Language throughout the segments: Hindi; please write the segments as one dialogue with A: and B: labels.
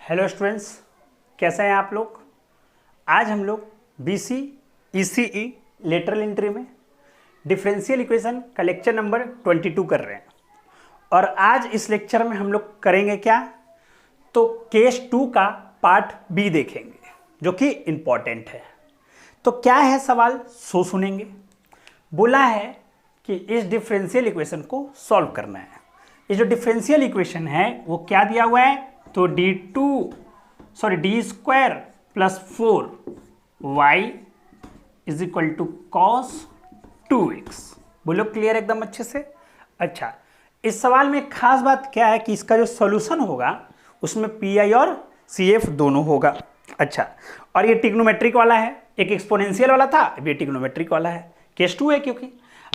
A: हेलो स्टूडेंट्स, कैसे हैं आप लोग। आज हम लोग बीसी ईसीई लेटरल एंट्री में डिफरेंशियल इक्वेशन का लेक्चर नंबर 22 कर रहे हैं। और आज इस लेक्चर में हम लोग करेंगे क्या, तो केस 2 का पार्ट बी देखेंगे जो कि इम्पॉर्टेंट है। तो क्या है सवाल, सो सुनेंगे। बोला है कि इस डिफरेंशियल इक्वेशन को सॉल्व करना है। ये जो डिफरेंशियल इक्वेशन है वो क्या दिया हुआ है, तो D square plus 4y is equal to cos 2x। बोलो क्लियर एकदम अच्छे से। अच्छा, इस सवाल में खास बात क्या है कि इसका जो सॉल्यूशन होगा उसमें पी और सी एफ दोनों होगा। अच्छा, और ये ट्रिग्नोमेट्रिक वाला है, एक एक्सपोनेंशियल वाला था, अब ये ट्रिग्नोमेट्रिक वाला है, केस 2 है क्योंकि।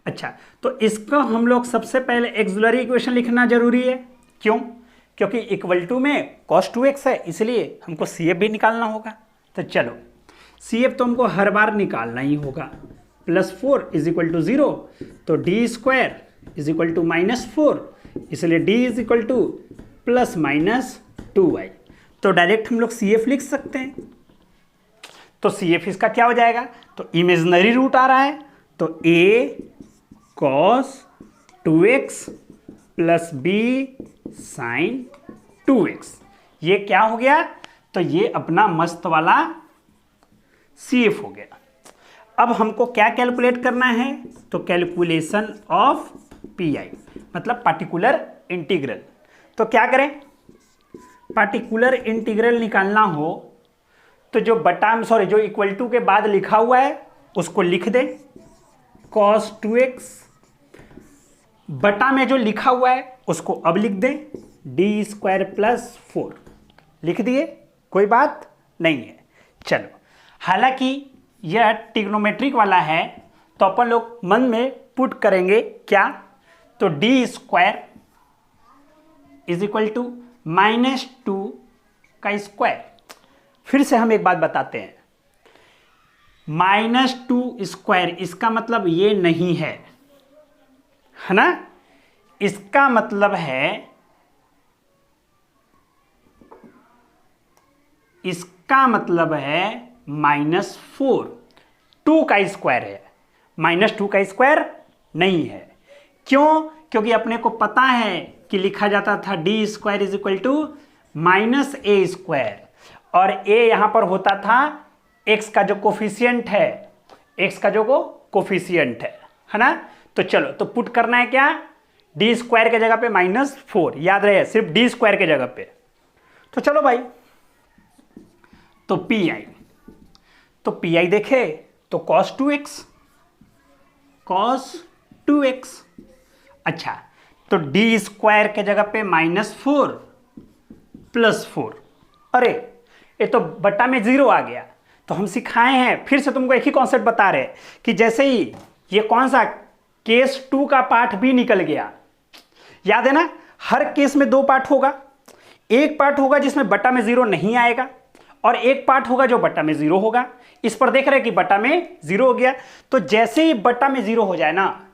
A: अच्छा, तो इसको हम लोग सबसे पहले एक्सिलरी इक्वेशन लिखना जरूरी है। क्यों? क्योंकि इक्वल टू में cos 2x है, इसलिए हमको सी एफ भी निकालना होगा। तो चलो, सी एफ तो हमको हर बार निकालना ही होगा। प्लस 4 इज इक्वल टू 0, तो D square is equal to -4, इसलिए D is equal to plus -2y। तो डायरेक्ट हम लोग सी एफ लिख सकते हैं। तो सी एफ इसका क्या हो जाएगा, तो इमेजिनरी रूट आ रहा है, तो a cos 2x plus b sin 2x। ये क्या हो गया, तो ये अपना मस्त वाला सी एफ हो गया। अब हमको क्या कैलकुलेट करना है, तो कैलकुलेशन ऑफ पी आई मतलब पार्टिकुलर इंटीग्रल। तो क्या करें, पार्टिकुलर इंटीग्रल निकालना हो तो जो इक्वल टू के बाद लिखा हुआ है उसको लिख दें, cos 2x, बटा में जो लिखा हुआ है उसको अब लिख दें, डी स्क्वायर प्लस 4। लिख दिए, कोई बात नहीं है। चलो, हालांकि यह ट्रिग्नोमेट्रिक वाला है तो अपन लोग मन में पुट करेंगे क्या, तो D square is equal to -2 का स्क्वायर। फिर से हम एक बात बताते हैं, -2 स्क्वायर इसका मतलब ये नहीं है ना, इसका मतलब है -4। 2 का स्क्वायर है, -2 का स्क्वायर नहीं है। क्यों? क्योंकि अपने को पता है कि लिखा जाता था D square is equal to -a square, और a यहां पर होता था x का जो कोफिशिएंट है, है ना। तो चलो, तो पुट करना है क्या, डी स्क्वायर के जगह पे -4, याद रहे सिर्फ डी स्क्वायर के जगह पे। तो चलो भाई, तो पी आई देखे तो cos 2x। अच्छा, तो डी स्क्वायर के जगह पे -4 प्लस 4, अरे ये तो बटा में 0 आ गया। तो हम सिखाए हैं, फिर से तुमको एक ही कॉन्सेप्ट बता रहे कि जैसे ही ये कौन सा केस 2 का पार्ट भी निकल गया, याद है ना, हर केस में 2 पार्ट होगा। एक पार्ट होगा जिसमें बटा में 0 नहीं आएगा, और एक पार्ट होगा जो बटा में 0 होगा। इस पर देख रहे हैं कि बटा में 0 हो गया। तो जैसे ही बटा में 0 हो जाए ना,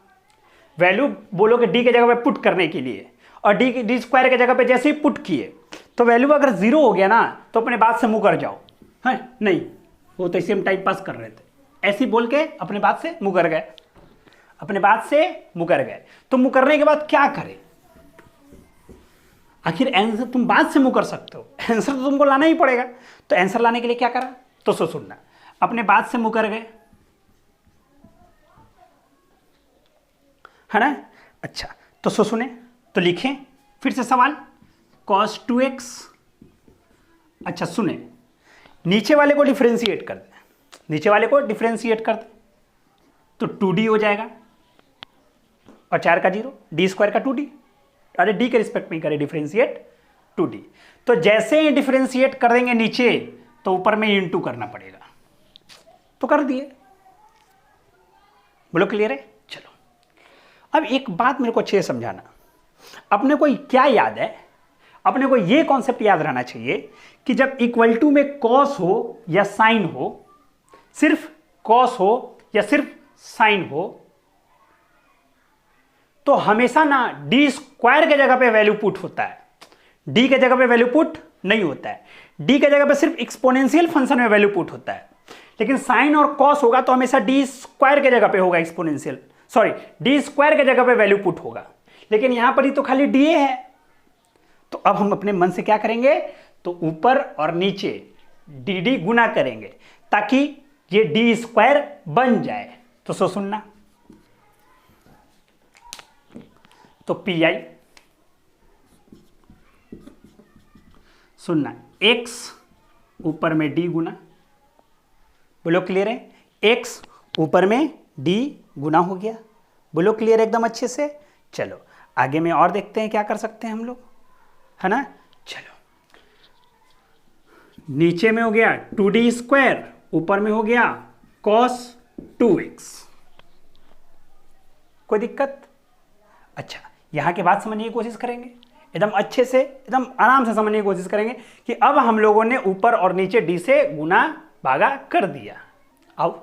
A: वैल्यू बोलोगे डी के जगह पे पुट करने के लिए, और डी स्क्वायर के जगह पे जैसे ही पुट किए तो वैल्यू अगर 0 हो गया ना, तो अपने बात से मुंह कर जाओ। है नहीं, वो तो इसे हम टाइम पास कर रहे थे, ऐसे ही बोल के अपने बात से मुंह कर गए। तो मुंह करने के बाद क्या करें, आखिर आंसर तुम बात से मुंह कर सकते हो, आंसर तो तुमको लाना ही पड़ेगा। तो आंसर लाने के लिए क्या करा, तो सुनना, अपने बात से मुंह कर गए, है ना। अच्छा, तो सुने, तो लिखें फिर से सवाल, cos 2x। अच्छा सुने, नीचे वाले को डिफरेंशिएट कर दे, तो 2d हो जाएगा, और 4 का 0, डी स्क्वायर का 2d, अरे डी के रिस्पेक्ट में करें डिफरेंशिएट 2d। तो जैसे ही डिफरेंशिएट कर देंगे नीचे, तो ऊपर में इंटू करना पड़ेगा। तो कर दिए, बोलो क्लियर है। चलो, अब एक बात मेरे को अच्छे से समझाना, अपने को क्या याद है, अपने को ये कॉन्सेप्ट याद रहना चाहिए कि जब इक्वल टू में कॉस हो या साइन हो, सिर्फ कॉस हो या सिर्फ साइन हो, तो हमेशा ना डी स्क्वायर के जगह पे वैल्यू पुट होता है, डी के जगह पे वैल्यू पुट नहीं होता है। डी के जगह पे सिर्फ एक्सपोनेंशियल फंक्शन में वैल्यू पुट होता है, लेकिन साइन और कॉस होगा तो हमेशा डी स्क्वायर के जगह पे होगा एक्सपोनेंशियल, सॉरी डी स्क्वायर के जगह पे वैल्यू पुट होगा, लेकिन यहां पर ही तो खाली डी है। तो अब हम अपने मन से क्या करेंगे, तो ऊपर और नीचे डी डी गुना करेंगे ताकि ये डी स्क्वायर बन जाए। तो सो सुनना, तो पी आई सुनना, x ऊपर में d गुना, बोलो क्लियर है, x ऊपर में d गुना हो गया, बोलो क्लियर एकदम अच्छे से। चलो आगे में और देखते हैं क्या कर सकते हैं हम लोग, है ना। चलो नीचे में हो गया 2d स्क्वायर, ऊपर में हो गया cos 2x, कोई दिक्कत? अच्छा यहां की बात समझने की कोशिश करेंगे, एकदम अच्छे से एकदम आराम से समझने की कोशिश करेंगे कि अब हम लोगों ने ऊपर और नीचे डी से गुना भागा कर दिया। आओ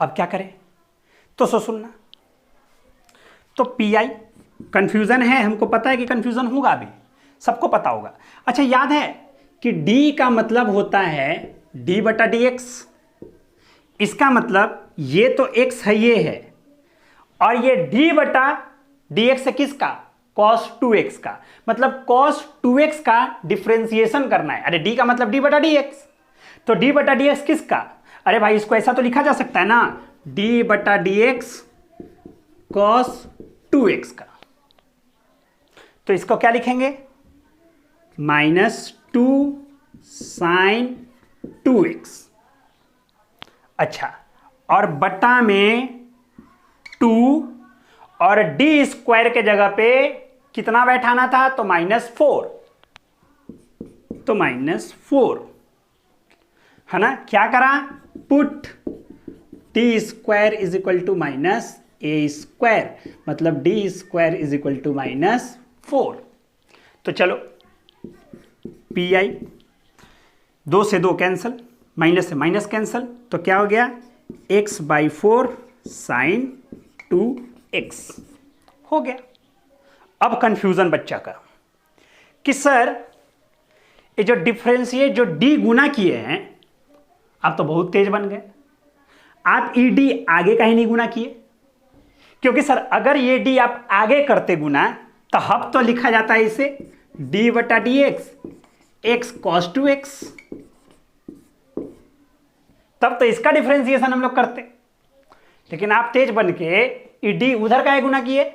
A: अब क्या करें, तो सो सुनना, तो पी आई कंफ्यूजन है, हमको पता है कि कंफ्यूजन होगा, अभी सबको पता होगा। अच्छा याद है कि डी का मतलब होता है डी बटा डी एक्स, इसका मतलब ये तो एक्स है, ये है, और ये डी बटा डी एक्स है किसका, cos 2x का, मतलब cos 2x का डिफरेंशिएशन करना है। अरे d का मतलब d बटा dx, तो d बटा dx किसका, अरे भाई इसको ऐसा तो लिखा जा सकता है ना, d बटा dx cos 2x का। तो इसको क्या लिखेंगे, -2 sin 2x। अच्छा और बटा में 2 और डी स्क्वायर के जगह पे कितना बैठाना था, तो -4, तो -4 है ना। क्या करा, put D square is equal to -a square, मतलब D square is equal to -4। तो चलो पी आई 2 से 2 कैंसल, माइनस से माइनस कैंसल, तो क्या हो गया x/4 sin 2x हो गया। अब कंफ्यूजन बच्चा का कि सर ये जो डिफरेंशिएट जो डी गुना किए हैं, आप तो बहुत तेज बन गए, आप ई डी आगे का ही नहीं गुना किए, क्योंकि सर अगर ये डी आप आगे करते गुना तो अब तो लिखा जाता है इसे डी बटा D x, x cos 2x, तब तो इसका डिफरेंशिएशन हम लोग करते, लेकिन आप तेज बन के ई डी उधर का गुना किए।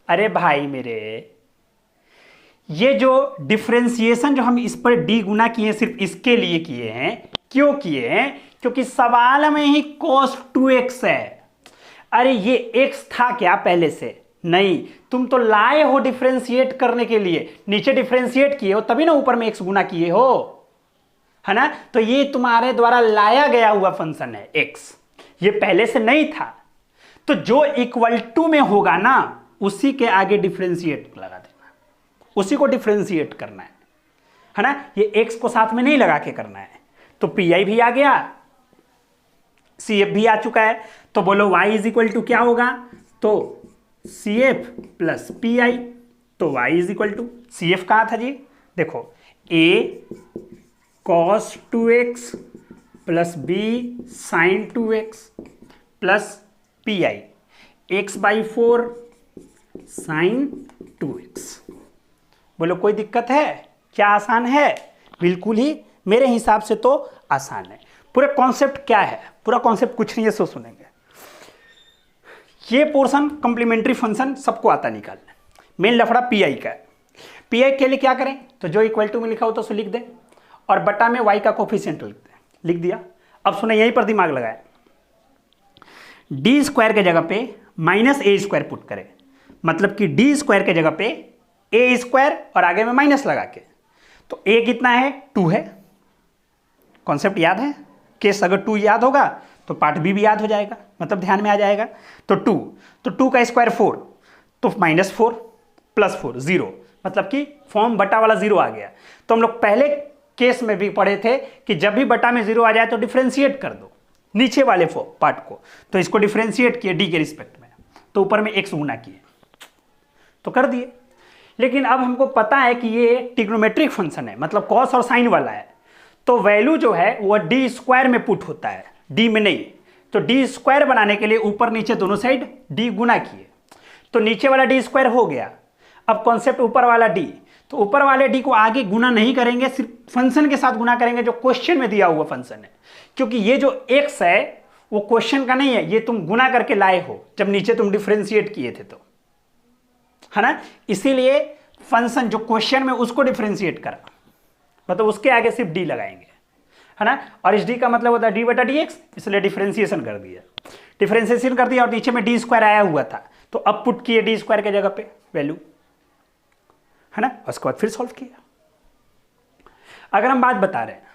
A: अरे भाई मेरे, ये जो डिफरेंशिएशन जो हम इस पर डी गुना किए सिर्फ इसके लिए किए हैं, क्यों किए हैं, क्योंकि सवाल में ही cos 2x है। अरे ये x था क्या पहले से, नहीं, तुम तो लाए हो डिफरेंशिएट करने के लिए, नीचे डिफरेंशिएट किए हो तभी ना ऊपर में x गुना किए हो, है ना। तो ये तुम्हारे द्वारा लाया गया हुआ फंक्शन है x, ये पहले से नहीं था। तो जो इक्वल टू में होगा ना उसी के आगे डिफरेंशिएट लगा देना, उसी को डिफरेंशिएट करना है ना, ये x को साथ में नहीं लगा के करना है। तो पी आई भी आ गया, सी एफ भी आ चुका है, तो बोलो y इज इक्वल टू क्या होगा, तो C F plus P I, तो y is equal to C F कहाँ था जी, देखो a cos 2x plus b sin 2x प्लस P I x/4 sin 2x। बोलो कोई दिक्कत है क्या, आसान है, बिल्कुल ही मेरे हिसाब से तो आसान है। पूरा कॉन्सेप्ट क्या है, पूरा कॉन्सेप्ट कुछ नहीं है, सो सुनेंगे। ये पोर्शन कॉम्प्लीमेंट्री फंक्शन सबको आता निकालना, मेन लफड़ा पी आई का है। पी आई के लिए क्या करें, तो जो इक्वल टू में लिखा हो तो उसे लिख दें, और बटा में y का कोफिशिएंट लिख दें, लिख दिया। अब सुने, यहीं पर दिमाग लगाए, डी स्क्वायर के जगह पे -a स्क्वायर पुट करें, मतलब कि डी स्क्वायर के जगह पे a स्क्वायर और आगे में माइनस लगा के, तो a कितना है, 2 है। कॉन्सेप्ट याद है, केस अगर 2 याद होगा तो पार्ट बी भी याद हो जाएगा, मतलब ध्यान में आ जाएगा। तो 2, तो 2 का स्क्वायर 4, तो -4 + 4 0, मतलब कि फॉर्म बटा वाला 0 आ गया। तो हम लोग पहले केस में भी पढ़े थे कि जब भी बटा में 0 आ जाए तो डिफरेंशिएट कर दो नीचे वाले पार्ट को, तो इसको डिफरेंशिएट किए डी के रिस्पेक्ट में, तो ऊपर में x गुना किए, तो कर दिए। लेकिन अब हमको पता है कि ये ट्रिग्नोमेट्रिक फंक्शन है, मतलब कॉस और साइन वाला है, तो वैल्यू जो है वो डी स्क्वायर में पुट होता है, डी में नहीं। तो डी स्क्वायर बनाने के लिए ऊपर नीचे दोनों साइड डी गुना किए, तो नीचे वाला डी स्क्वायर हो गया। अब कॉन्सेप्ट ऊपर वाला डी, तो ऊपर वाले डी को आगे गुना नहीं करेंगे, सिर्फ फंक्शन के साथ गुना करेंगे जो क्वेश्चन में दिया हुआ फंक्शन है, क्योंकि ये जो एक्स है वो क्वेश्चन का नहीं है, ये तुम गुना करके लाए हो जब नीचे तुम डिफरेंशिएट किए थे, तो है ना। इसीलिए फंक्शन जो क्वेश्चन में उसको डिफरेंशिएट करा, मतलब उसके आगे सिर्फ डी लगाएंगे, है ना। और इस डी का मतलब होता है डी बटा डी एक्स, इसलिए डिफरेंशिएशन कर दिया, डिफरेंशिएशन कर दिया और नीचे में डी स्क्वायर आया हुआ था, तो अब पुट किए डी स्क्वायर के जगह पे वैल्यू, है ना। उसके बाद फिर सॉल्व किया। अगर हम बात बता रहे हैं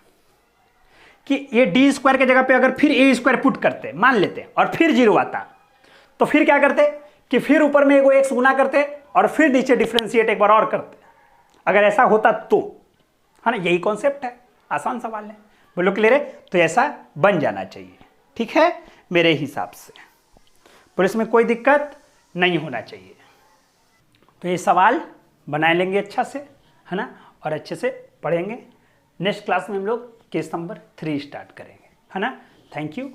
A: कि ये डी स्क्वायर के जगह पे अगर फिर ए स्क्वायर पुट करते, मान लेते, और फिर जीरो आता, तो फिर क्या करते कि फिर ऊपर में एगो एक्स गुना करते और फिर नीचे डिफरेंशिएट एक बार और करते, अगर ऐसा होता तो, है ना। यही कॉन्सेप्ट है, आसान सवाल है, बोलो क्लियर है। तो ऐसा बन जाना चाहिए, ठीक है, मेरे हिसाब से, पर इसमें कोई दिक्कत नहीं होना चाहिए। तो ये सवाल बना लेंगे अच्छा से, है ना, और अच्छे से पढ़ेंगे। नेक्स्ट क्लास में हम लोग केस नंबर 3 स्टार्ट करेंगे, है ना। Thank you.